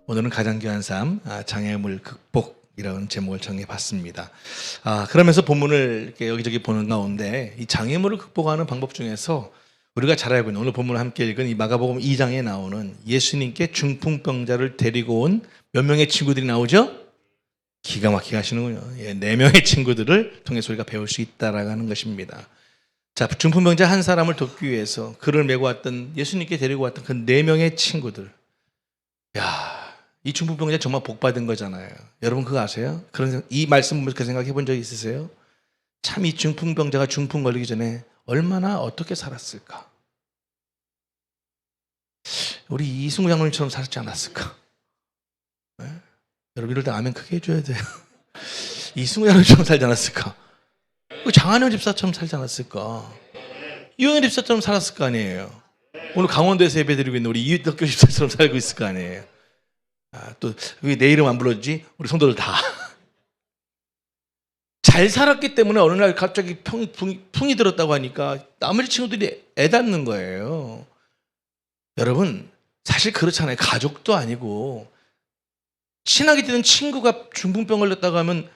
오늘은 가장 귀한 삶, 장애물 극복이라는 제목을 정해봤습니다. 그러면서 본문을 이렇게 여기저기 보는 가운데 이 장애물을 극복하는 방법 중에서 우리가 잘 알고 있는 오늘 본문을 함께 읽은 이 마가복음 2장에 나오는 예수님께 중풍병자를 데리고 온 몇 명의 친구들이 나오죠? 기가 막히게 하시는군요. 4명의 친구들을 통해서 우리가 배울 수 있다라는 것입니다. 자, 중풍병자 한 사람을 돕기 위해서 그를 메고 왔던 예수님께 데리고 왔던 그 4명의 친구들. 야, 이 중풍병자 정말 복 받은 거잖아요. 여러분 그거 아세요? 이 말씀 보면서 그 생각해 본 적 있으세요? 참 이 중풍병자가 중풍 걸리기 전에 얼마나 어떻게 살았을까? 우리 이승우 장로님처럼 살았지 않았을까? 네? 여러분 이럴 때 아멘 크게 해줘야 돼요. 이승우 장로님처럼 살지 않았을까? 장한영 집사처럼 살지 않았을까? 이용현 집사처럼 살았을 거 아니에요. 오늘 강원도에서 예배드리고 있는 우리 이덕교 집사처럼 살고 있을 거 아니에요. 또 왜 내 이름 안 불러주지? 우리 성도들 다. 잘 살았기 때문에 어느 날 갑자기 풍이 들었다고 하니까 나머지 친구들이 애닫는 거예요. 여러분 사실 그렇잖아요. 가족도 아니고 친하게 되는 친구가 중풍병 걸렸다고 하면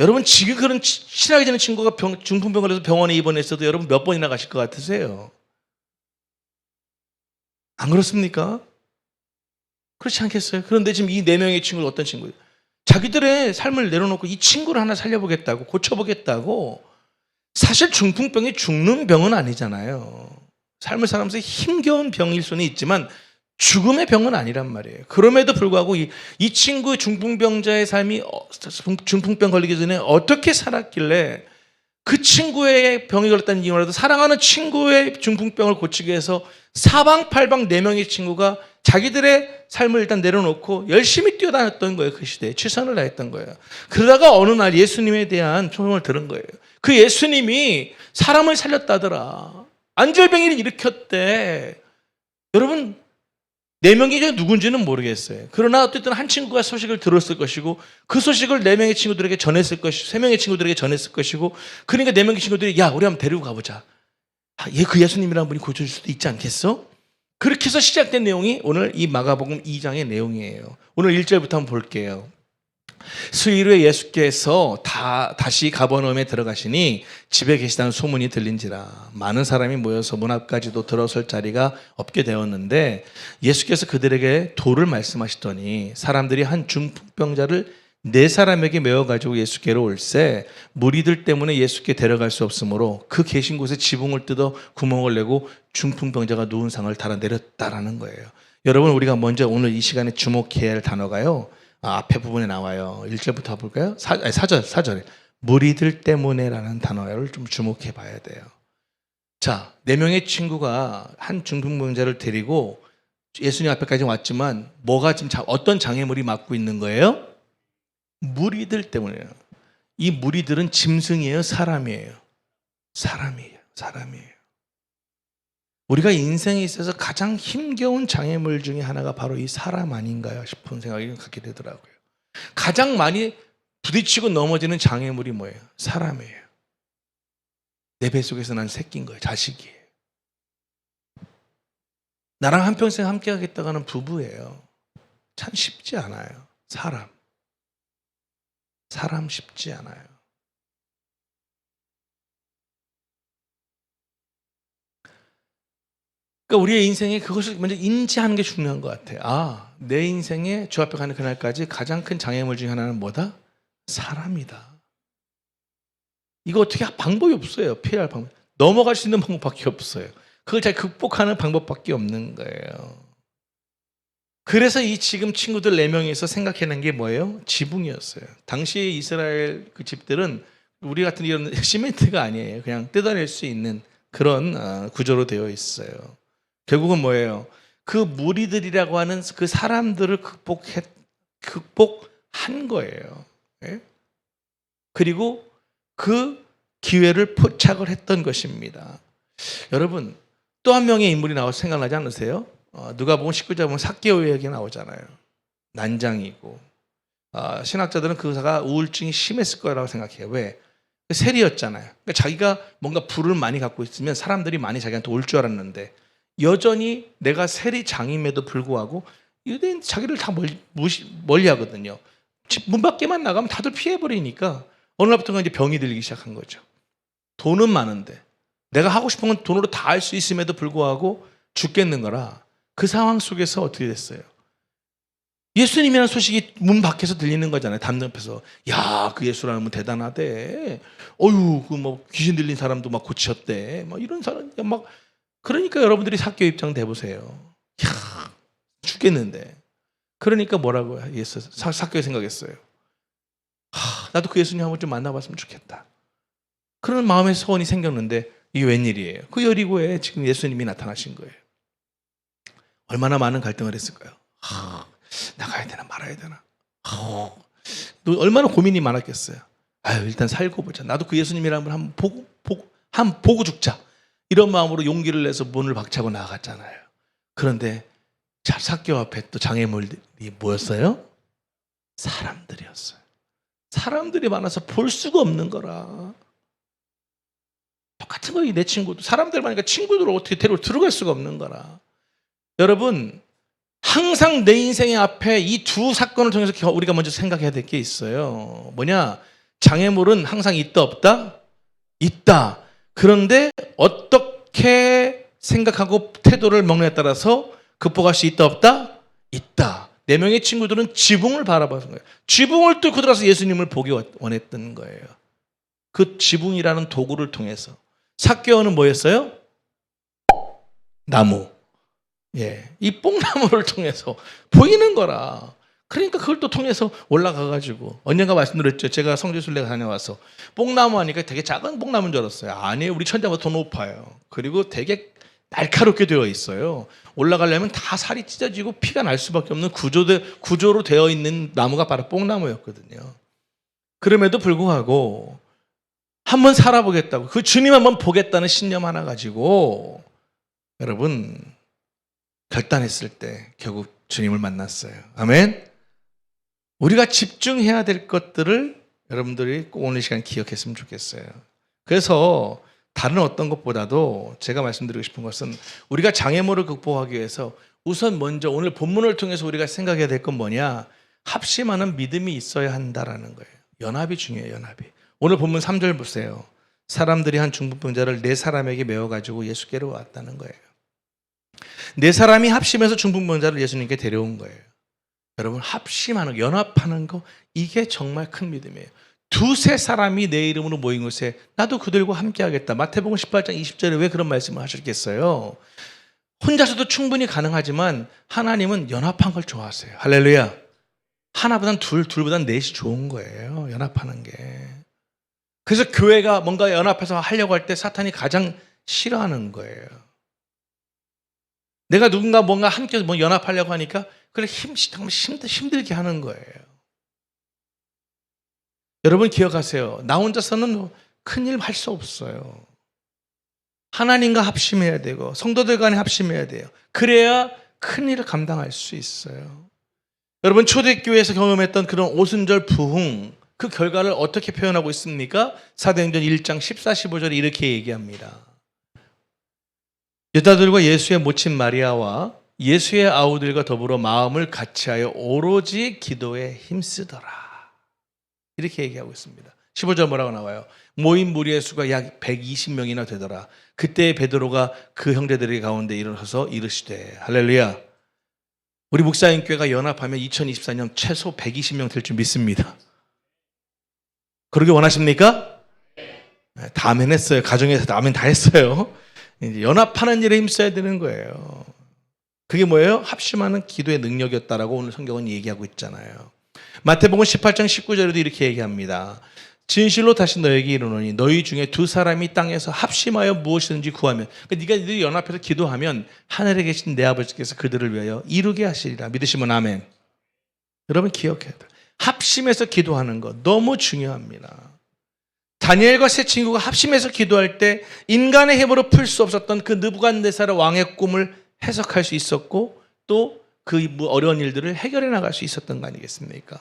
여러분 지금 그런 친하게 되는 친구가 중풍병 걸려서 병원에 입원했어도 여러분 몇 번이나 가실 것 같으세요? 안 그렇습니까? 그렇지 않겠어요? 그런데 지금 이 4명의 친구는 어떤 친구예요? 자기들의 삶을 내려놓고 이 친구를 하나 살려보겠다고, 고쳐보겠다고. 사실 중풍병이 죽는 병은 아니잖아요. 삶을 살아가면서 힘겨운 병일 수는 있지만 죽음의 병은 아니란 말이에요. 그럼에도 불구하고 이 친구의 중풍병자의 삶이 중풍병 걸리기 전에 어떻게 살았길래 그 친구의 병이 걸렸다는 이유라도 사랑하는 친구의 중풍병을 고치기 위해서 사방팔방 4명의 친구가 자기들의 삶을 일단 내려놓고 열심히 뛰어다녔던 거예요. 그 시대에 최선을 다했던 거예요. 그러다가 어느 날 예수님에 대한 소명을 들은 거예요. 그 예수님이 사람을 살렸다더라. 안절병이를 일으켰대. 여러분 4명이 중에 누군지는 모르겠어요. 그러나 어쨌든 한 친구가 소식을 들었을 것이고 그 소식을 4명의 친구들에게 전했을 것이고 3명의 친구들에게 전했을 것이고 그러니까 4명의 친구들이 야 우리 한번 데리고 가보자. 그 예수님이라는 분이 고쳐줄 수도 있지 않겠어? 그렇게 해서 시작된 내용이 오늘 이 마가복음 2장의 내용이에요. 오늘 1절부터 한번 볼게요. 수일 후에 예수께서 다시 가버나움에 들어가시니 집에 계시다는 소문이 들린지라 많은 사람이 모여서 문 앞까지도 들어설 자리가 없게 되었는데 예수께서 그들에게 도를 말씀하시더니 사람들이 한 중풍병자를 4사람에게 메어가지고 예수께로 올세 무리들 때문에 예수께 데려갈 수 없으므로 그 계신 곳에 지붕을 뜯어 구멍을 내고 중풍병자가 누운 상을 달아내렸다라는 거예요. 여러분 우리가 먼저 오늘 이 시간에 주목해야 할 단어가요. 앞에 부분에 나와요. 1절부터 볼까요? 4절에 무리들 때문에라는 단어를 좀 주목해 봐야 돼요. 자, 4명의 친구가 한 중풍병자를 데리고 예수님 앞에까지 왔지만 뭐가 지금 어떤 장애물이 막고 있는 거예요? 무리들 때문에요. 이 무리들은 짐승이에요? 사람이에요? 사람이에요. 우리가 인생에 있어서 가장 힘겨운 장애물 중에 하나가 바로 이 사람 아닌가요? 싶은 생각이 갖게 되더라고요. 가장 많이 부딪히고 넘어지는 장애물이 뭐예요? 사람이에요. 내 뱃속에서 난 새끼인 거예요. 자식이에요. 나랑 한평생 함께 하겠다고 하는 부부예요. 참 쉽지 않아요. 사람 쉽지 않아요. 그러니까 우리의 인생에 그것을 먼저 인지하는 게 중요한 것 같아요. 내 인생에 주 앞에 가는 그날까지 가장 큰 장애물 중에 하나는 뭐다? 사람이다. 이거 어떻게 방법이 없어요. 피할 방법. 넘어갈 수 있는 방법밖에 없어요. 그걸 잘 극복하는 방법밖에 없는 거예요. 그래서 이 지금 친구들 4명에서 생각해낸 게 뭐예요? 지붕이었어요. 당시 이스라엘 그 집들은 우리 같은 이런 시멘트가 아니에요. 그냥 뜯어낼 수 있는 그런 구조로 되어 있어요. 결국은 뭐예요? 그 무리들이라고 하는 그 사람들을 극복한 거예요. 예? 그리고 그 기회를 포착을 했던 것입니다. 여러분 또 한 명의 인물이 나와서 생각나지 않으세요? 누가복음 19장 보면 삭개오 얘기 나오잖아요. 난장이고 신학자들은 그가 우울증이 심했을 거라고 생각해요. 왜? 세리였잖아요. 그러니까 자기가 뭔가 부를 많이 갖고 있으면 사람들이 많이 자기한테 올 줄 알았는데 여전히 내가 세리장임에도 불구하고 유대인 자기를 다 멀리 하거든요. 집 문 밖에만 나가면 다들 피해버리니까 어느 날부터가 이제 병이 들기 시작한 거죠. 돈은 많은데 내가 하고 싶은 건 돈으로 다 할 수 있음에도 불구하고 죽겠는 거라 그 상황 속에서 어떻게 됐어요? 예수님이라는 소식이 문 밖에서 들리는 거잖아요. 담 옆에서. 야, 그 예수라는 분 대단하대. 어유, 그 뭐 귀신 들린 사람도 막 고쳤대. 막 이런 사람 막 그러니까 여러분들이 사교 입장 돼 보세요. 야, 죽겠는데. 그러니까 뭐라고요? 예수 사교에 생각했어요. 나도 그 예수님 한번 좀 만나봤으면 좋겠다. 그런 마음의 소원이 생겼는데 이게 웬일이에요? 그 여리고에 지금 예수님이 나타나신 거예요. 얼마나 많은 갈등을 했을까요? 나가야 되나 말아야 되나? 얼마나 고민이 많았겠어요. 아유, 일단 살고 보자. 나도 그 예수님이라는 분 한번 보고 죽자. 이런 마음으로 용기를 내서 문을 박차고 나갔잖아요. 그런데 사교 앞에 또 장애물이 뭐였어요? 사람들이었어요. 사람들이 많아서 볼 수가 없는 거라. 똑같은 거예요. 내 친구도 사람들 많으니까 친구들을 어떻게 데리고 들어갈 수가 없는 거라. 여러분, 항상 내 인생의 앞에 이 두 사건을 통해서 우리가 먼저 생각해야 될 게 있어요. 뭐냐? 장애물은 항상 있다 없다? 있다. 그런데 어떻게 생각하고 태도를 먹느냐에 따라서 극복할 수 있다 없다? 있다. 4명의 친구들은 지붕을 바라보는 거예요. 지붕을 뚫고 들어가서 예수님을 보기 원했던 거예요. 그 지붕이라는 도구를 통해서. 삭개오는 뭐였어요? 나무. 예, 이 뽕나무를 통해서 보이는 거라. 그러니까 그걸 또 통해서 올라가가지고 언젠가 말씀드렸죠. 제가 성지순례 다녀와서 뽕나무 하니까 되게 작은 뽕나무인 줄 알았어요. 아니에요. 우리 천장보다 더 높아요. 그리고 되게 날카롭게 되어 있어요. 올라가려면 다 살이 찢어지고 피가 날 수밖에 없는 구조로 되어 있는 나무가 바로 뽕나무였거든요. 그럼에도 불구하고 한번 살아보겠다고, 그 주님 한번 보겠다는 신념 하나 가지고 여러분 결단했을 때 결국 주님을 만났어요. 아멘. 우리가 집중해야 될 것들을 여러분들이 꼭 오늘 시간 기억했으면 좋겠어요. 그래서 다른 어떤 것보다도 제가 말씀드리고 싶은 것은 우리가 장애물을 극복하기 위해서 우선 먼저 오늘 본문을 통해서 우리가 생각해야 될 건 뭐냐? 합심하는 믿음이 있어야 한다라는 거예요. 연합이 중요해요. 연합이. 오늘 본문 3절 보세요. 사람들이 한 중풍병자를 4사람에게 메워가지고 예수께로 왔다는 거예요. 4사람이 합심해서 중풍병자를 예수님께 데려온 거예요. 여러분, 합심하는, 연합하는 거, 이게 정말 큰 믿음이에요. 2-3사람이 내 이름으로 모인 곳에 나도 그들과 함께 하겠다. 마태복음 18장 20절에 왜 그런 말씀을 하셨겠어요? 혼자서도 충분히 가능하지만 하나님은 연합한 걸 좋아하세요. 할렐루야. 하나보단 둘보단 넷이 좋은 거예요. 연합하는 게. 그래서 교회가 뭔가 연합해서 하려고 할 때 사탄이 가장 싫어하는 거예요. 내가 누군가 뭔가 함께 연합하려고 하니까 그걸 힘들게 하는 거예요. 여러분 기억하세요. 나 혼자서는 큰일 할 수 없어요. 하나님과 합심해야 되고 성도들 간에 합심해야 돼요. 그래야 큰일을 감당할 수 있어요. 여러분 초대교회에서 경험했던 그런 오순절 부흥, 그 결과를 어떻게 표현하고 있습니까? 사도행전 1장 14, 15절에 이렇게 얘기합니다. 여자들과 예수의 모친 마리아와 예수의 아우들과 더불어 마음을 같이하여 오로지 기도에 힘쓰더라. 이렇게 얘기하고 있습니다. 15절 뭐라고 나와요? 모인 무리의 수가 약 120명이나 되더라. 그때 베드로가 그 형제들의 가운데 일어서서 이르시되, 할렐루야. 우리 목사님교회가 연합하면 2024년 최소 120명 될 줄 믿습니다. 그러기 원하십니까? 다 아멘 했어요. 가정에서 아멘 다 했어요. 이제 연합하는 일에 힘써야 되는 거예요. 그게 뭐예요? 합심하는 기도의 능력이었다라고 오늘 성경은 얘기하고 있잖아요. 마태복음 18장 19절에도 이렇게 얘기합니다. 진실로 다시 너에게 이르노니 너희 중에 2사람이 땅에서 합심하여 무엇이든지 구하면, 그러니까 네가 연합해서 기도하면 하늘에 계신 내 아버지께서 그들을 위하여 이루게 하시리라. 믿으시면 아멘. 여러분 기억해야 돼요. 합심해서 기도하는 거 너무 중요합니다. 다니엘과 세 친구가 합심해서 기도할 때 인간의 힘으로 풀 수 없었던 그 느부갓네살 왕의 꿈을 해석할 수 있었고 또 그 어려운 일들을 해결해 나갈 수 있었던 거 아니겠습니까?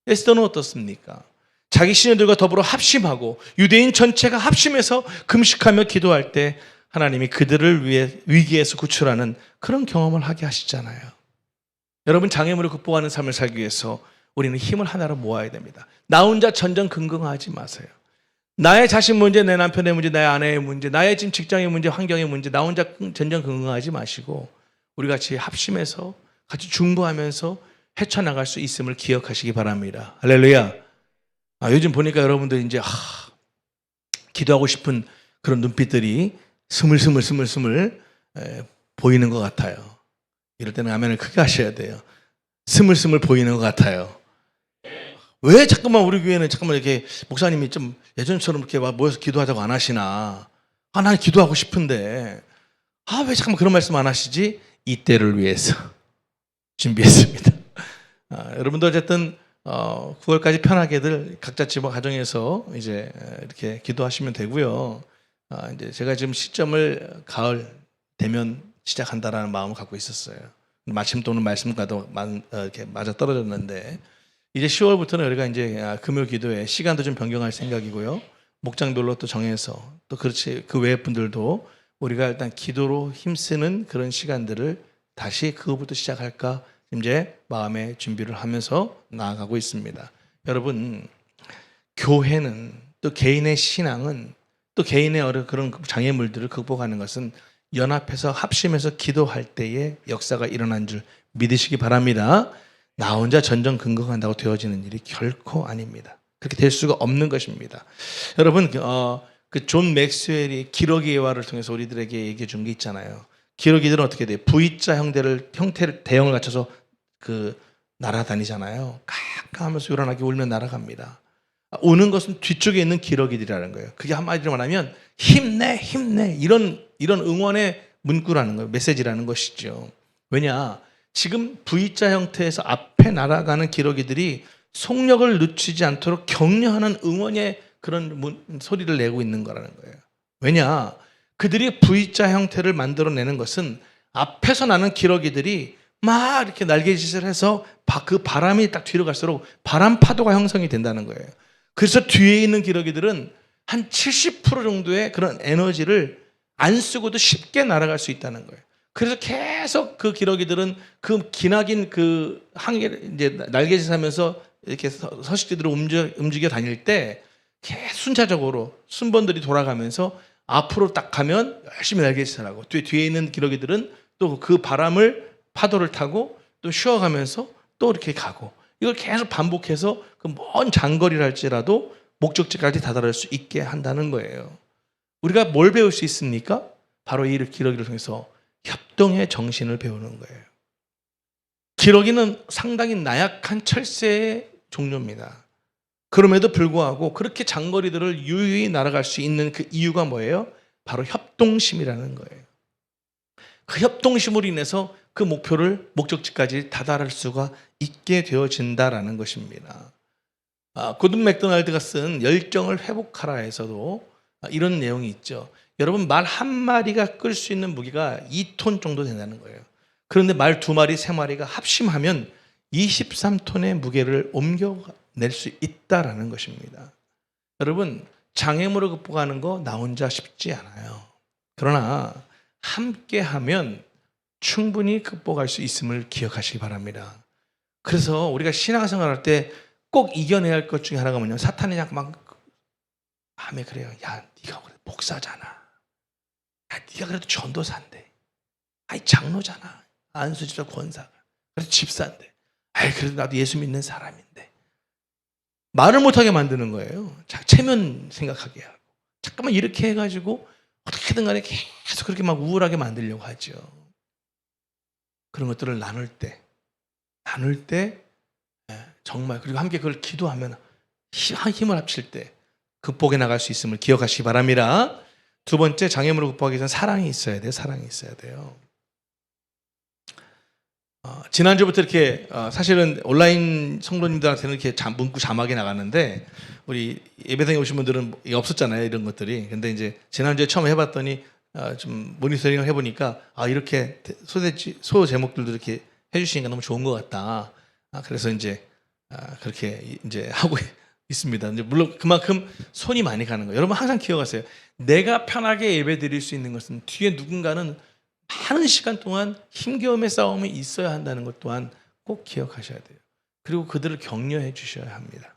에스더는 어떻습니까? 자기 시녀들과 더불어 합심하고 유대인 전체가 합심해서 금식하며 기도할 때 하나님이 그들을 위해 위기에서 구출하는 그런 경험을 하게 하시잖아요. 여러분, 장애물을 극복하는 삶을 살기 위해서 우리는 힘을 하나로 모아야 됩니다. 나 혼자 전전긍긍하지 마세요. 나의 자식 문제, 내 남편의 문제, 나의 아내의 문제, 나의 지금 직장의 문제, 환경의 문제, 나 혼자 전전긍긍하지 마시고 우리 같이 합심해서 같이 중보하면서 헤쳐나갈 수 있음을 기억하시기 바랍니다. 할렐루야. 요즘 보니까 여러분들 이제 기도하고 싶은 그런 눈빛들이 스물스물 보이는 것 같아요. 이럴 때는 아멘을 크게 하셔야 돼요. 스물스물 보이는 것 같아요. 왜 자꾸만 우리 교회는 자꾸만 이렇게 목사님이 좀 예전처럼 이렇게 모여서 기도하자고 안 하시나? 난 기도하고 싶은데 왜 잠깐만 그런 말씀 안 하시지? 이때를 위해서 준비했습니다. 여러분도 어쨌든 9월까지 편하게들 각자 집 가정에서 이제 이렇게 기도하시면 되고요. 이제 제가 지금 시점을 가을 되면 시작한다라는 마음을 갖고 있었어요. 마침 또 오늘 말씀과도 이렇게 맞아 떨어졌는데 이제 10월부터는 우리가 이제 금요 기도회 시간도 좀 변경할 생각이고요. 목장별로 또 정해서 또 그렇지 그 외의 분들도 우리가 일단 기도로 힘쓰는 그런 시간들을 다시 그거부터 시작할까 이제 마음의 준비를 하면서 나아가고 있습니다. 여러분, 교회는 또 개인의 신앙은 또 개인의 그런 장애물들을 극복하는 것은 연합해서 합심해서 기도할 때에 역사가 일어난 줄 믿으시기 바랍니다. 나 혼자 전전긍긍한다고 되어지는 일이 결코 아닙니다. 그렇게 될 수가 없는 것입니다. 여러분, 그 존 맥스웰이 기러기의 예화를 통해서 우리들에게 얘기해 준 게 있잖아요. 기러기들은 어떻게 돼요? V자 형태를 대형을 갖춰서 날아다니잖아요. 깜깜하면서 요란하게 울며 날아갑니다. 우는 것은 뒤쪽에 있는 기러기들이라는 거예요. 그게 한마디로 말하면 힘내 이런 응원의 문구라는 거예요. 메시지라는 것이죠. 왜냐? 지금 V자 형태에서 앞에 날아가는 기러기들이 속력을 늦추지 않도록 격려하는 응원의 그런 소리를 내고 있는 거라는 거예요. 왜냐? 그들이 V자 형태를 만들어내는 것은 앞에서 나는 기러기들이 막 이렇게 날개짓을 해서 그 바람이 딱 뒤로 갈수록 바람 파도가 형성이 된다는 거예요. 그래서 뒤에 있는 기러기들은 한 70% 정도의 그런 에너지를 안 쓰고도 쉽게 날아갈 수 있다는 거예요. 그래서 계속 그 기러기들은 그 기나긴 그 이제 날개짓하면서 이렇게 서식지대로 움직여 다닐 때 계속 순차적으로 순번들이 돌아가면서 앞으로 딱 가면 열심히 날개짓을 하고 뒤에 있는 기러기들은 또 그 파도를 타고 또 쉬어가면서 또 이렇게 가고 이걸 계속 반복해서 그 먼 장거리를 할지라도 목적지까지 다다를 수 있게 한다는 거예요. 우리가 뭘 배울 수 있습니까? 바로 이 기러기를 통해서 협동의 정신을 배우는 거예요. 기러기는 상당히 나약한 철새의 종류입니다. 그럼에도 불구하고 그렇게 장거리들을 유유히 날아갈 수 있는 그 이유가 뭐예요? 바로 협동심이라는 거예요. 그 협동심으로 인해서 그 목적지까지 다다를 수가 있게 되어진다라는 것입니다. 고든 맥도날드가 쓴 열정을 회복하라에서도 이런 내용이 있죠. 여러분, 말 한 마리가 끌 수 있는 무게가 2톤 정도 된다는 거예요. 그런데 말 2마리, 3마리가 합심하면 23톤의 무게를 옮겨낼 수 있다라는 것입니다. 여러분, 장애물을 극복하는 거 나 혼자 쉽지 않아요. 그러나 함께하면 충분히 극복할 수 있음을 기억하시기 바랍니다. 그래서 우리가 신앙생활 할 때 꼭 이겨내야 할 것 중에 하나가 뭐냐면 사탄이 막 마음에 그래요. 야, 네가 그래도 목사잖아. 야, 네가 그래도 전도사인데. 아이, 장로잖아. 안수집사 권사가. 그래도 집사인데. 아이, 그래도 나도 예수 믿는 사람인데. 말을 못하게 만드는 거예요. 체면 생각하게 하고. 잠깐만 이렇게 해가지고 어떻게든 간에 계속 그렇게 막 우울하게 만들려고 하죠. 그런 것들을 나눌 때 정말, 그리고 함께 그걸 기도하면 힘을 합칠 때 극복해 나갈 수 있음을 기억하시기 바랍니다. 두 번째, 장애물을 극복하기 위해서는 사랑이 있어야 돼요. 사랑이 있어야 돼요. 지난주부터 이렇게 사실은 온라인 성도님들한테는 이렇게 문구 자막이 나갔는데 우리 예배당에 오신 분들은 없었잖아요, 이런 것들이. 근데 이제 지난주에 처음 해봤더니 좀 모니터링을 해보니까 이렇게 소 제목들도 이렇게 해주시니까 너무 좋은 것 같다. 그래서 이제 그렇게 이제 하고 있습니다. 이제 물론 그만큼 손이 많이 가는 거예요. 여러분 항상 기억하세요. 내가 편하게 예배 드릴 수 있는 것은 뒤에 누군가는 많은 시간 동안 힘겨움의 싸움이 있어야 한다는 것 또한 꼭 기억하셔야 돼요. 그리고 그들을 격려해 주셔야 합니다.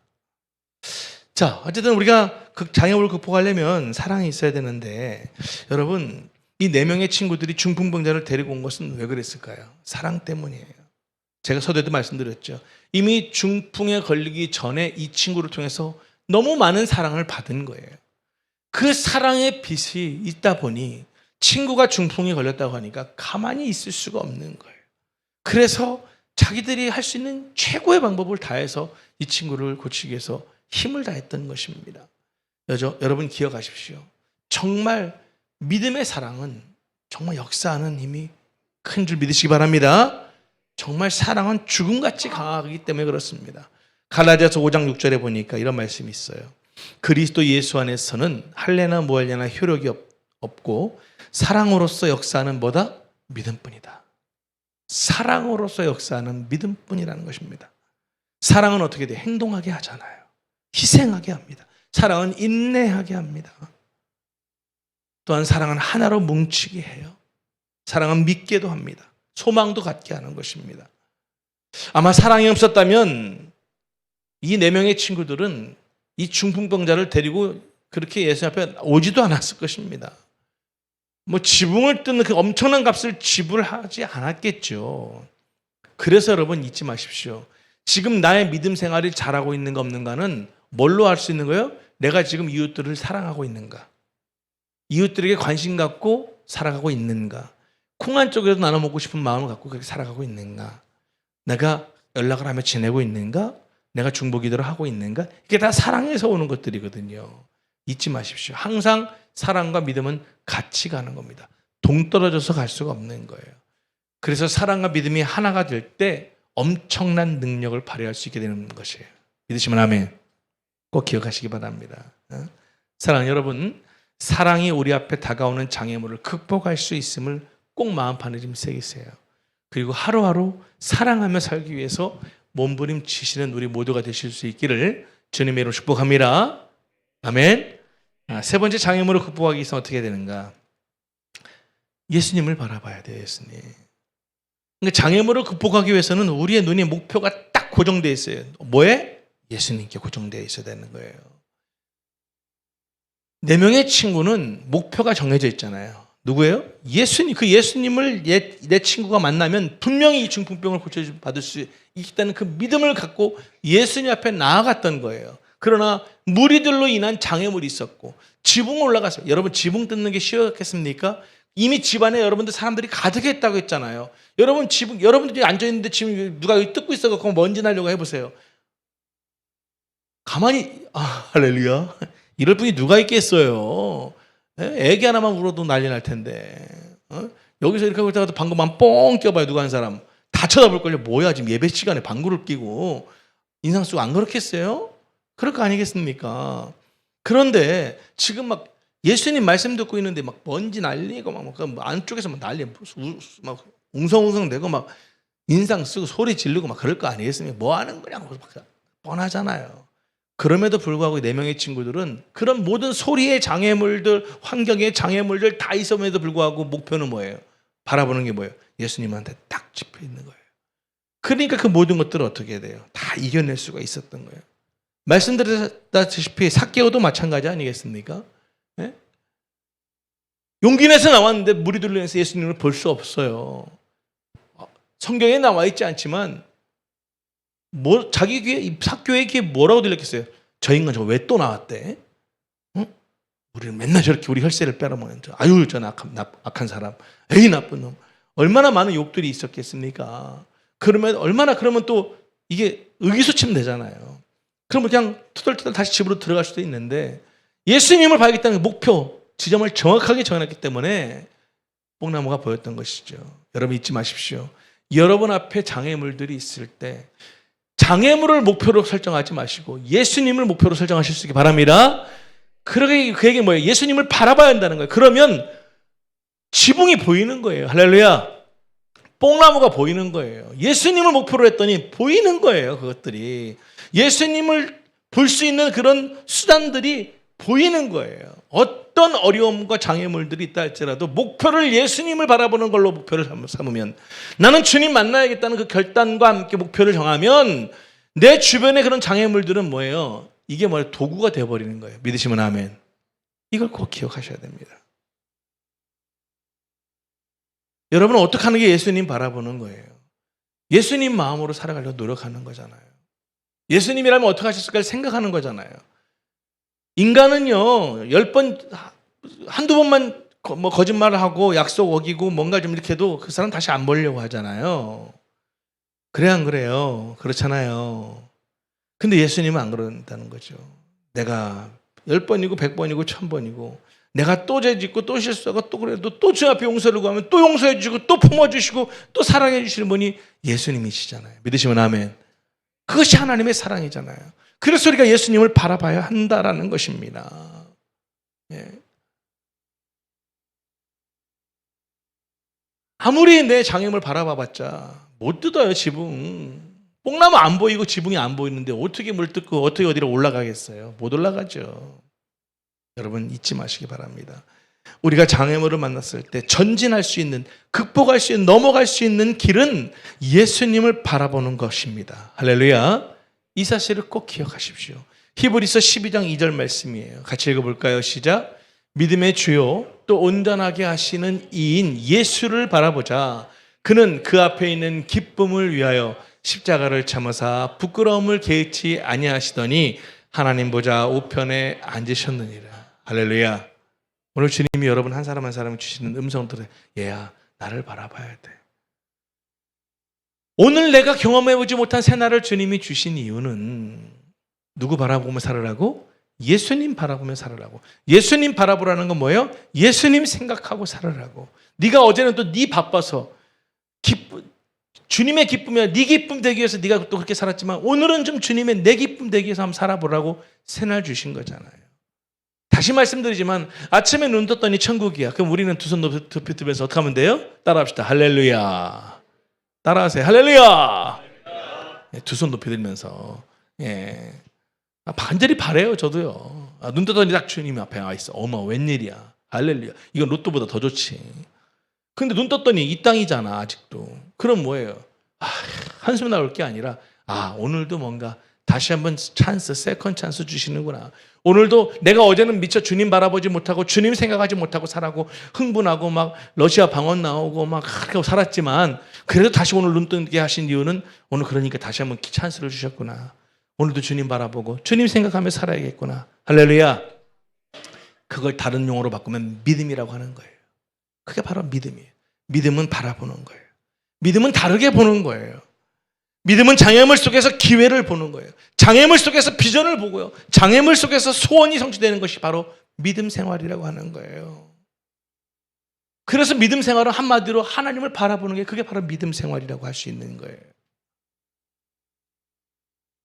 자, 어쨌든 우리가 장애물을 극복하려면 사랑이 있어야 되는데, 여러분, 이 4명의 친구들이 중풍병자를 데리고 온 것은 왜 그랬을까요? 사랑 때문이에요. 제가 서두에도 말씀드렸죠. 이미 중풍에 걸리기 전에 이 친구를 통해서 너무 많은 사랑을 받은 거예요. 그 사랑의 빛이 있다 보니 친구가 중풍에 걸렸다고 하니까 가만히 있을 수가 없는 거예요. 그래서 자기들이 할 수 있는 최고의 방법을 다해서 이 친구를 고치기 위해서 힘을 다했던 것입니다. 여러분 기억하십시오. 정말 믿음의 사랑은 정말 역사하는 힘이 큰 줄 믿으시기 바랍니다. 정말 사랑은 죽음같이 강하기 때문에 그렇습니다. 갈라디아서 5장 6절에 보니까 이런 말씀이 있어요. 그리스도 예수 안에서는 할례나 무할례나 효력이 없고 사랑으로서 역사하는 뭐다? 믿음뿐이다. 사랑으로서 역사하는 믿음뿐이라는 것입니다. 사랑은 어떻게 돼? 행동하게 하잖아요. 희생하게 합니다. 사랑은 인내하게 합니다. 또한 사랑은 하나로 뭉치게 해요. 사랑은 믿게도 합니다. 소망도 갖게 하는 것입니다. 아마 사랑이 없었다면 이 4명의 친구들은 이 중풍병자를 데리고 그렇게 예수 앞에 오지도 않았을 것입니다. 뭐 지붕을 뜯는 그 엄청난 값을 지불하지 않았겠죠. 그래서 여러분 잊지 마십시오. 지금 나의 믿음 생활이 잘하고 있는가 없는가는 뭘로 알 수 있는 거예요? 내가 지금 이웃들을 사랑하고 있는가? 이웃들에게 관심 갖고 살아가고 있는가? 콩 한 쪽이라도 나눠 먹고 싶은 마음을 갖고 그렇게 살아가고 있는가? 내가 연락을 하며 지내고 있는가? 내가 중보기도를 하고 있는가? 이게 다 사랑에서 오는 것들이거든요. 잊지 마십시오. 항상 사랑과 믿음은 같이 가는 겁니다. 동떨어져서 갈 수가 없는 거예요. 그래서 사랑과 믿음이 하나가 될 때 엄청난 능력을 발휘할 수 있게 되는 것이에요. 믿으시면 아멘. 꼭 기억하시기 바랍니다. 사랑하는 여러분, 사랑이 우리 앞에 다가오는 장애물을 극복할 수 있음을 꼭 마음판에 좀 새기세요. 그리고 하루하루 사랑하며 살기 위해서 몸부림치시는 우리 모두가 되실 수 있기를 주님의 이름으로 축복합니다. 아멘. 세 번째 장애물을 극복하기 위해서 어떻게 되는가? 예수님을 바라봐야 돼요. 예수님. 그러니까 장애물을 극복하기 위해서는 우리의 눈의 목표가 딱 고정되어 있어요. 뭐에? 예수님께 고정되어 있어야 되는 거예요. 4명의 친구는 목표가 정해져 있잖아요. 누구예요? 예수님. 그 예수님을 내 친구가 만나면 분명히 이 중풍병을 고쳐받을 수 있다는 그 믿음을 갖고 예수님 앞에 나아갔던 거예요. 그러나 무리들로 인한 장애물이 있었고 지붕 올라갔어요. 여러분 지붕 뜯는 게 쉬웠겠습니까? 이미 집안에 여러분들 사람들이 가득했다고 했잖아요. 여러분 여러분들이 앉아있는데 지금 누가 여기 뜯고 있어서 먼지 나려고 해보세요. 가만히 할렐루야. 이럴 분이 누가 있겠어요. 애기 하나만 울어도 난리 날 텐데. 여기서 이렇게 하고 있다가 방구만 뻥 껴봐요. 누가 한 사람. 다 쳐다볼걸요. 뭐야 지금 예배 시간에 방구를 끼고. 인상 쓰고 안 그렇겠어요? 그럴 거 아니겠습니까? 그런데 지금 막 예수님 말씀 듣고 있는데 막 먼지 날리고 막 안쪽에서 막 난리 막 웅성웅성 대고 막 인상 쓰고 소리 지르고 막 그럴 거 아니겠습니까? 뭐 하는 거냐고 뻔하잖아요. 그럼에도 불구하고 4명의 친구들은 그런 모든 소리의 장애물들, 환경의 장애물들 다 있음에도 불구하고 목표는 뭐예요? 바라보는 게 뭐예요? 예수님한테 딱 집혀 있는 거예요. 그러니까 그 모든 것들을 어떻게 해야 돼요? 다 이겨낼 수가 있었던 거예요. 말씀드렸다시피 삭개오도 마찬가지 아니겠습니까? 네? 용기 내서 나왔는데 무리들로 인해서 예수님을 볼 수 없어요. 성경에 나와 있지 않지만 자기 귀에 삭개오의 귀에 뭐라고 들렸겠어요? 저 인간 저거 왜 또 나왔대? 우리는 맨날 저렇게 우리 혈세를 빼앗아먹는 아유 저 악한 사람, 에이 나쁜 놈. 얼마나 많은 욕들이 있었겠습니까? 그러면 또 이게 의기소침 되잖아요. 그러면 그냥 투덜투덜 다시 집으로 들어갈 수도 있는데 예수님을 봐야겠다는 목표, 지점을 정확하게 정해놨기 때문에 뽕나무가 보였던 것이죠. 여러분 잊지 마십시오. 여러분 앞에 장애물들이 있을 때 장애물을 목표로 설정하지 마시고 예수님을 목표로 설정하실 수 있기 바랍니다. 그러게 그에게 뭐예요? 예수님을 바라봐야 한다는 거예요. 그러면 지붕이 보이는 거예요. 할렐루야. 뽕나무가 보이는 거예요. 예수님을 목표로 했더니 보이는 거예요. 그것들이. 예수님을 볼 수 있는 그런 수단들이 보이는 거예요. 어떤 어려움과 장애물들이 있다 할지라도 목표를 예수님을 바라보는 걸로 목표를 삼으면, 나는 주님 만나야겠다는 그 결단과 함께 목표를 정하면 내 주변의 그런 장애물들은 뭐예요? 이게 뭐예요? 도구가 되어버리는 거예요. 믿으시면 아멘. 이걸 꼭 기억하셔야 됩니다. 여러분은 어떻게 하는 게 예수님 바라보는 거예요? 예수님 마음으로 살아가려고 노력하는 거잖아요. 예수님이라면 어떻게 하셨을까 생각하는 거잖아요. 인간은요, 10번, 한두 번만 거짓말을 하고 약속 어기고 뭔가 좀 이렇게 해도 그 사람 다시 안 보려고 하잖아요. 그래, 안 그래요? 그렇잖아요. 근데 예수님은 안 그런다는 거죠. 내가 10번이고 100번이고 1000번이고 내가 또 죄짓고 또 실수하고 또 그래도 또 주 앞에 용서를 구하면 또 용서해 주시고 또 품어주시고 또 사랑해 주시는 분이 예수님이시잖아요. 믿으시면 아멘. 그것이 하나님의 사랑이잖아요. 그래서 우리가 예수님을 바라봐야 한다라는 것입니다. 예. 아무리 내 장애물 바라봐봤자 못 뜯어요. 지붕. 뽕나무 안 보이고 지붕이 안 보이는데 어떻게 물 뜯고 어떻게 어디로 올라가겠어요? 못 올라가죠. 여러분 잊지 마시기 바랍니다. 우리가 장애물을 만났을 때 전진할 수 있는, 극복할 수 있는, 넘어갈 수 있는 길은 예수님을 바라보는 것입니다. 할렐루야. 이 사실을 꼭 기억하십시오. 히브리서 12장 2절 말씀이에요. 같이 읽어볼까요? 시작. 믿음의 주요 또 온전하게 하시는 이인 예수를 바라보자. 그는 그 앞에 있는 기쁨을 위하여 십자가를 참으사 부끄러움을 개의치 아니하시더니 하나님 보좌 우편에 앉으셨느니라. 할렐루야. 오늘 주님이 여러분 한 사람 한 사람 주시는 음성들을, 얘야 나를 바라봐야 돼. 오늘 내가 경험해보지 못한 새날을 주님이 주신 이유는 누구 바라보며 살으라고? 예수님 바라보며 살으라고. 예수님 바라보라는 건 뭐예요? 예수님 생각하고 살으라고. 네가 어제는 또 네 바빠서 주님의 기쁨이야 네 기쁨 되기 위해서 네가 또 그렇게 살았지만 오늘은 좀 주님의 내 기쁨 되기 위해서 한번 살아보라고 새날 주신 거잖아요. 다시 말씀드리지만 아침에 눈 떴더니 천국이야. 그럼 우리는 두 손 높이 들면서 어떻게 하면 돼요? 따라합시다. 할렐루야. 따라하세요. 할렐루야. 네, 두 손 높이 들면서. 예. 반절이 바래요. 저도요. 눈 떴더니 딱 주님 앞에 와 있어. 어머 웬일이야. 할렐루야. 이건 로또보다 더 좋지. 근데 눈 떴더니 이 땅이잖아 아직도. 그럼 뭐예요? 한숨 나올 게 아니라 오늘도 뭔가 다시 한번 찬스, 세컨 찬스 주시는구나. 오늘도 내가 어제는 미처 주님 바라보지 못하고 주님 생각하지 못하고 살아고 흥분하고 막 러시아 방언 나오고 막 그렇게 살았지만 그래도 다시 오늘 눈 뜨게 하신 이유는 오늘 그러니까 다시 한번 찬스를 주셨구나. 오늘도 주님 바라보고 주님 생각하며 살아야겠구나. 할렐루야. 그걸 다른 용어로 바꾸면 믿음이라고 하는 거예요. 그게 바로 믿음이에요. 믿음은 바라보는 거예요. 믿음은 다르게 보는 거예요. 믿음은 장애물 속에서 기회를 보는 거예요. 장애물 속에서 비전을 보고요. 장애물 속에서 소원이 성취되는 것이 바로 믿음 생활이라고 하는 거예요. 그래서 믿음 생활은 한마디로 하나님을 바라보는 게 그게 바로 믿음 생활이라고 할 수 있는 거예요.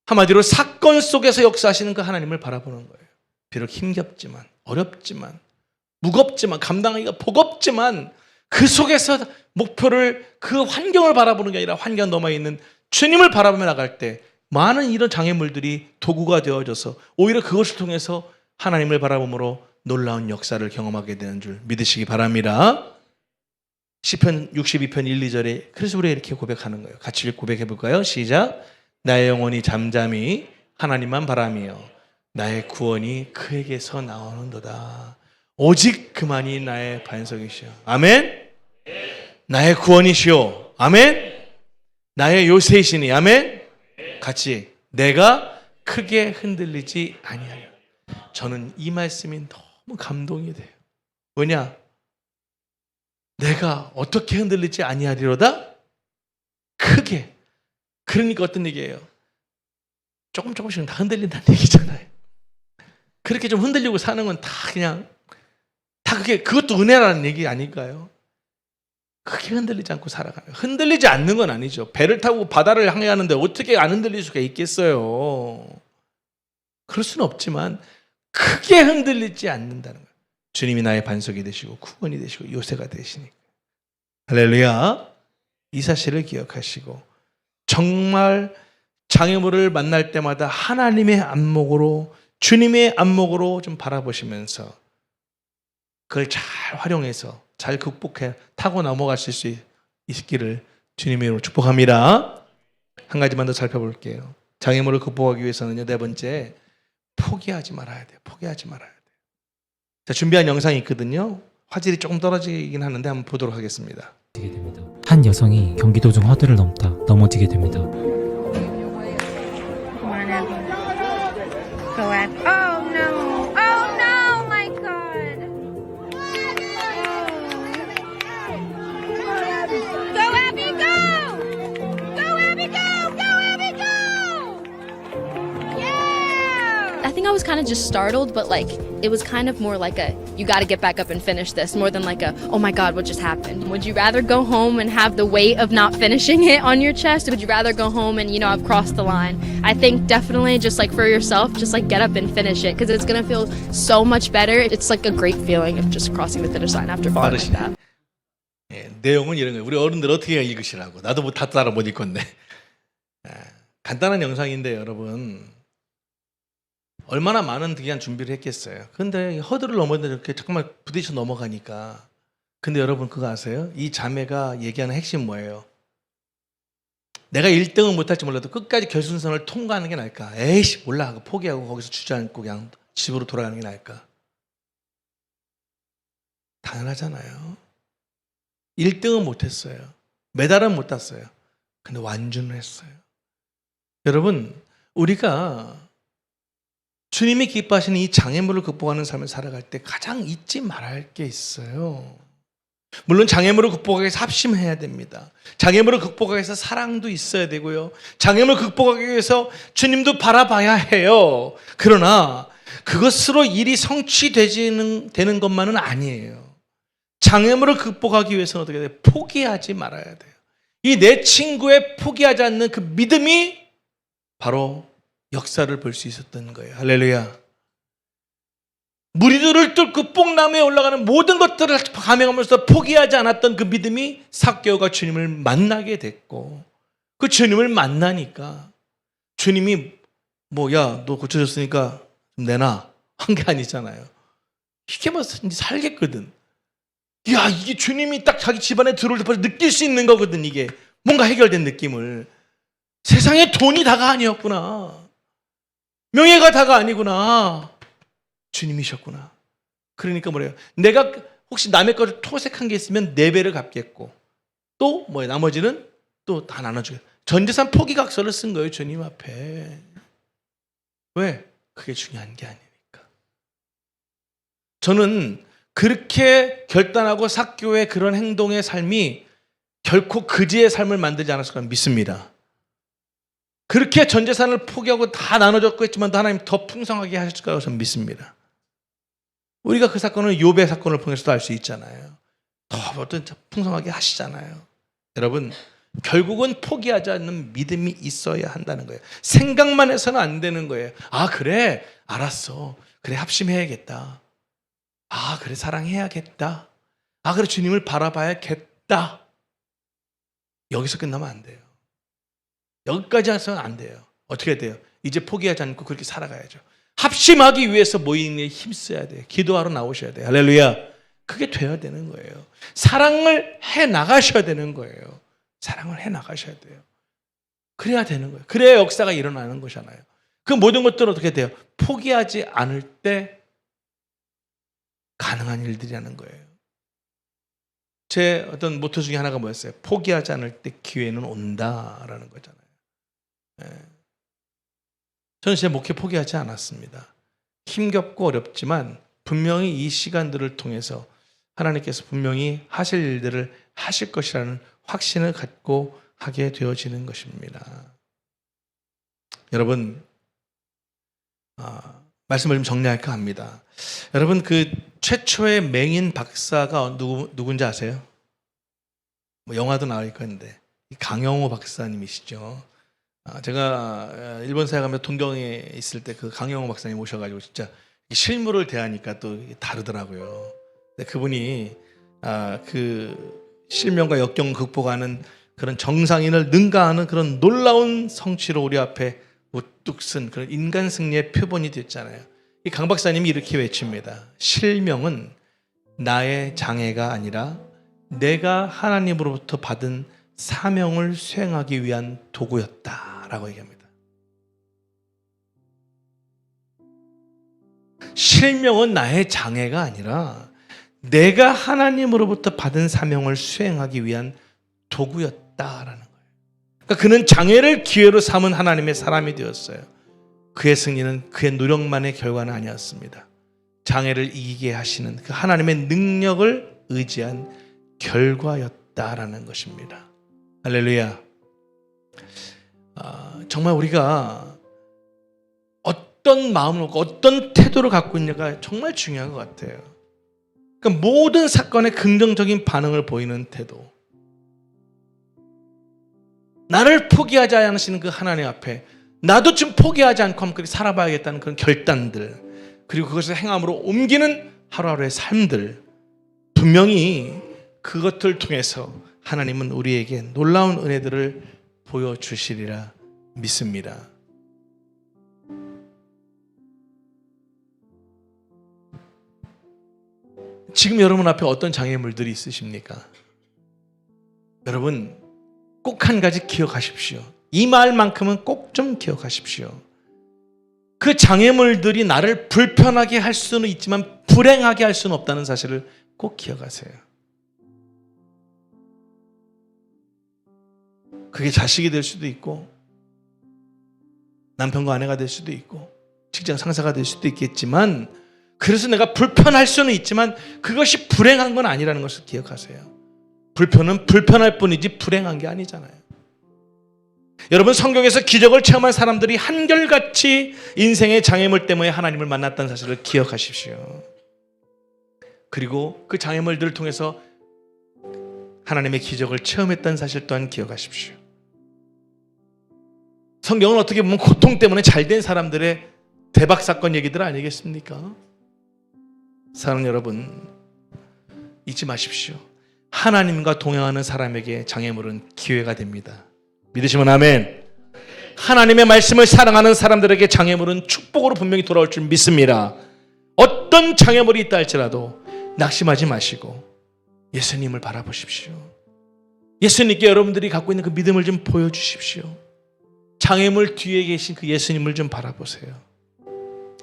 한마디로 사건 속에서 역사하시는 그 하나님을 바라보는 거예요. 비록 힘겹지만 어렵지만 무겁지만 감당하기가 버겁지만 그 속에서 목표를 그 환경을 바라보는 게 아니라 환경 넘어 있는 주님을 바라보며 나갈 때 많은 이런 장애물들이 도구가 되어져서 오히려 그것을 통해서 하나님을 바라봄으로 놀라운 역사를 경험하게 되는 줄 믿으시기 바랍니다. 시편 62편 1, 2절에 그래서 우리가 이렇게 고백하는 거예요. 같이 고백해 볼까요? 시작. 나의 영혼이 잠잠히 하나님만 바라며 나의 구원이 그에게서 나오는도다. 오직 그만이 나의 반석이시오. 아멘. 나의 구원이시오. 아멘. 나의 요새이시니. 아멘. 같이 내가 크게 흔들리지 아니하여. 저는 이 말씀이 너무 감동이 돼요. 왜냐? 내가 어떻게 흔들리지 아니하리로다? 크게. 그러니까 어떤 얘기예요? 조금씩은 다 흔들린다는 얘기잖아요. 그렇게 좀 흔들리고 사는 건 다 그냥 다 그것도 은혜라는 얘기 아닐까요? 크게 흔들리지 않고 살아가는. 흔들리지 않는 건 아니죠. 배를 타고 바다를 항해하는데 어떻게 안 흔들릴 수가 있겠어요? 그럴 수는 없지만 크게 흔들리지 않는다는 거예요. 주님이 나의 반석이 되시고 구원이 되시고 요새가 되시니까. 할렐루야. 이 사실을 기억하시고 정말 장애물을 만날 때마다 하나님의 안목으로 주님의 안목으로 좀 바라보시면서 그걸 잘 활용해서 잘 극복해 타고 넘어가실 수 있기를 주님의 이름으로 축복합니다. 한 가지만 더 살펴볼게요. 장애물을 극복하기 위해서는요, 네 번째, 포기하지 말아야 돼요. 포기하지 말아야 돼요. 자, 준비한 영상이 있거든요. 화질이 조금 떨어지긴 하는데 한번 보도록 하겠습니다. 한 여성이 경기도 중 허들을 넘다 넘어지게 됩니다. Come on, Abby. Go, Abby. Oh, no. Oh, no, my God. Go, Abby, go. Go, Abby, go. Go, Abby, go. Yeah. I think I was kind of just startled, but like it was kind of more like a you got to get back up and finish this more than like a oh my god what just happened. Would you rather go home and have the weight of not finishing it on your chest, or would you rather go home and I've crossed the line? I think definitely just like for yourself, just like get up and finish it because it's gonna feel so much better. It's like a great feeling of just crossing the finish line after falling like that. 예, 내용은 이런 거예요. 우리 어른들 어떻게 읽으시라고. 나도 뭐 다 따라 못 읽겠네. 간단한 영상인데 여러분 얼마나 많은 그냥 준비를 했겠어요. 근데 허들을 넘었는데 이렇게 정말 부딪혀 넘어가니까. 근데 여러분 그거 아세요? 이 자매가 얘기하는 핵심 뭐예요? 내가 1등은 못할지 몰라도 끝까지 결승선을 통과하는 게 나을까? 에이씨 몰라 하고 포기하고 거기서 주저앉고 그냥 집으로 돌아가는 게 나을까? 당연하잖아요. 1등은 못했어요. 메달은 못 땄어요. 근데 완주는 했어요. 여러분 우리가 주님이 기뻐하시는 이 장애물을 극복하는 삶을 살아갈 때 가장 잊지 말아야 할 게 있어요. 물론 장애물을 극복하기 위해서 합심해야 됩니다. 장애물을 극복하기 위해서 사랑도 있어야 되고요. 장애물을 극복하기 위해서 주님도 바라봐야 해요. 그러나 그것으로 일이 성취되는 것만은 아니에요. 장애물을 극복하기 위해서는 어떻게 돼요? 포기하지 말아야 돼요. 이 내 친구의 포기하지 않는 그 믿음이 바로 역사를 볼 수 있었던 거예요. 할렐루야. 무리들을 뚫고 뽕나무에 올라가는 모든 것들을 감행하면서 포기하지 않았던 그 믿음이 삭개오가 주님을 만나게 됐고 그 주님을 만나니까 주님이 야 너 고쳐졌으니까 좀 내놔 한 게 아니잖아요. 이게 뭐 살겠거든. 야 이게 주님이 딱 자기 집안에 들어올 때 느낄 수 있는 거거든. 이게 뭔가 해결된 느낌을. 세상에 돈이 다가 아니었구나. 명예가 다가 아니구나. 주님이셨구나. 그러니까 뭐래요? 내가 혹시 남의 거를 토색한 게 있으면 4배를 갚겠고 또 나머지는 또 다 나눠주겠고 전재산 포기각서를 쓴 거예요. 주님 앞에. 왜? 그게 중요한 게 아니니까. 저는 그렇게 결단하고 삭개오의 그런 행동의 삶이 결코 그지의 삶을 만들지 않았을 거라 믿습니다. 그렇게 전 재산을 포기하고 다 나눠줬고 했지만 하나님 더 풍성하게 하실 거라고 저는 믿습니다. 우리가 그 사건을 욥의 사건을 통해서도 알 수 있잖아요. 더 어떤 풍성하게 하시잖아요. 여러분 결국은 포기하지 않는 믿음이 있어야 한다는 거예요. 생각만 해서는 안 되는 거예요. 아 그래 알았어. 그래 합심해야겠다. 아 그래 사랑해야겠다. 아 그래 주님을 바라봐야겠다. 여기서 끝나면 안 돼요. 여기까지 해서는 안 돼요. 어떻게 돼요? 이제 포기하지 않고 그렇게 살아가야죠. 합심하기 위해서 모이는 데 힘써야 돼요. 기도하러 나오셔야 돼요. 할렐루야. 그게 돼야 되는 거예요. 사랑을 해 나가셔야 되는 거예요. 사랑을 해 나가셔야 돼요. 그래야 되는 거예요. 그래야 역사가 일어나는 거잖아요. 그 모든 것들은 어떻게 돼요? 포기하지 않을 때 가능한 일들이라는 거예요. 제 어떤 모토 중에 하나가 뭐였어요? 포기하지 않을 때 기회는 온다라는 거잖아요. 저는 제 목회 포기하지 않았습니다. 힘겹고 어렵지만 분명히 이 시간들을 통해서 하나님께서 분명히 하실 일들을 하실 것이라는 확신을 갖고 하게 되어지는 것입니다. 여러분 말씀을 좀 정리할까 합니다. 여러분 그 최초의 맹인 박사가 누군지 아세요? 영화도 나올 건데 강영호 박사님이시죠. 제가 일본 사회 가면 동경에 있을 때 그 강영호 박사님 오셔가지고 진짜 실물을 대하니까 또 다르더라고요. 근데 그분이 그 실명과 역경 극복하는 그런 정상인을 능가하는 그런 놀라운 성취로 우리 앞에 우뚝 쓴 그런 인간 승리의 표본이 됐잖아요. 이 강 박사님이 이렇게 외칩니다. 실명은 나의 장애가 아니라 내가 하나님으로부터 받은 사명을 수행하기 위한 도구였다라고 얘기합니다. 실명은 나의 장애가 아니라 내가 하나님으로부터 받은 사명을 수행하기 위한 도구였다라는 거예요. 그러니까 그는 장애를 기회로 삼은 하나님의 사람이 되었어요. 그의 승리는 그의 노력만의 결과는 아니었습니다. 장애를 이기게 하시는 그 하나님의 능력을 의지한 결과였다라는 것입니다. 할렐루야. 정말 우리가 어떤 마음을 먹고 어떤 태도를 갖고 있냐가 정말 중요한 것 같아요. 그러니까 모든 사건에 긍정적인 반응을 보이는 태도, 나를 포기하지 않으시는 그 하나님 앞에 나도 좀 포기하지 않고 한번 살아봐야겠다는 그런 결단들, 그리고 그것을 행함으로 옮기는 하루하루의 삶들, 분명히 그것들 통해서 하나님은 우리에게 놀라운 은혜들을 보여주시리라 믿습니다. 지금 여러분 앞에 어떤 장애물들이 있으십니까? 여러분 꼭 한 가지 기억하십시오. 이 말만큼은 꼭 좀 기억하십시오. 그 장애물들이 나를 불편하게 할 수는 있지만 불행하게 할 수는 없다는 사실을 꼭 기억하세요. 그게 자식이 될 수도 있고 남편과 아내가 될 수도 있고 직장 상사가 될 수도 있겠지만, 그래서 내가 불편할 수는 있지만 그것이 불행한 건 아니라는 것을 기억하세요. 불편은 불편할 뿐이지 불행한 게 아니잖아요. 여러분, 성경에서 기적을 체험한 사람들이 한결같이 인생의 장애물 때문에 하나님을 만났다는 사실을 기억하십시오. 그리고 그 장애물들을 통해서 하나님의 기적을 체험했다는 사실 또한 기억하십시오. 성경은 어떻게 보면 고통 때문에 잘된 사람들의 대박 사건 얘기들 아니겠습니까? 사랑하는 여러분, 잊지 마십시오. 하나님과 동행하는 사람에게 장애물은 기회가 됩니다. 믿으시면 아멘. 하나님의 말씀을 사랑하는 사람들에게 장애물은 축복으로 분명히 돌아올 줄 믿습니다. 어떤 장애물이 있다 할지라도 낙심하지 마시고 예수님을 바라보십시오. 예수님께 여러분들이 갖고 있는 그 믿음을 좀 보여주십시오. 장애물 뒤에 계신 그 예수님을 좀 바라보세요.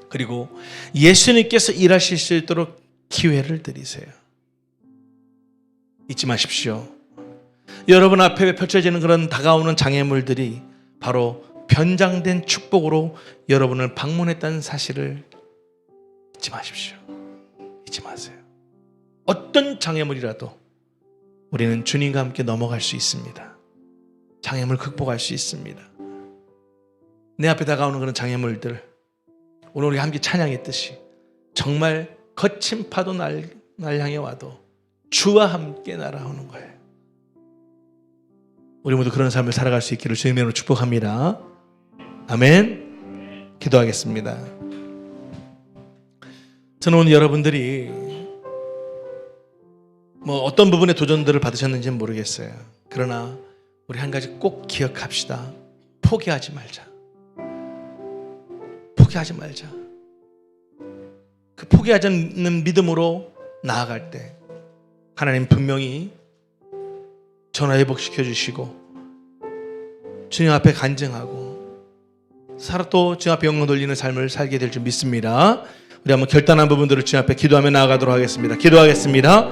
그리고 예수님께서 일하실 수 있도록 기회를 드리세요. 잊지 마십시오. 여러분 앞에 펼쳐지는 그런 다가오는 장애물들이 바로 변장된 축복으로 여러분을 방문했다는 사실을 잊지 마십시오. 잊지 마세요. 어떤 장애물이라도 우리는 주님과 함께 넘어갈 수 있습니다. 장애물 극복할 수 있습니다. 내 앞에 다가오는 그런 장애물들, 오늘 우리 함께 찬양했듯이 정말 거친 파도 날 향해 와도 주와 함께 날아오는 거예요. 우리 모두 그런 삶을 살아갈 수 있기를 주님의 이름으로 축복합니다. 아멘. 기도하겠습니다. 저는 오늘 여러분들이 어떤 부분의 도전들을 받으셨는지는 모르겠어요. 그러나 우리 한 가지 꼭 기억합시다. 포기하지 말자. 포기하지 말자. 그 포기하지 않는 믿음으로 나아갈 때 하나님 분명히 전화회복시켜 주시고 주님 앞에 간증하고 또 주님 앞에 영광 돌리는 삶을 살게 될 줄 믿습니다. 우리 한번 결단한 부분들을 주님 앞에 기도하며 나아가도록 하겠습니다. 기도하겠습니다.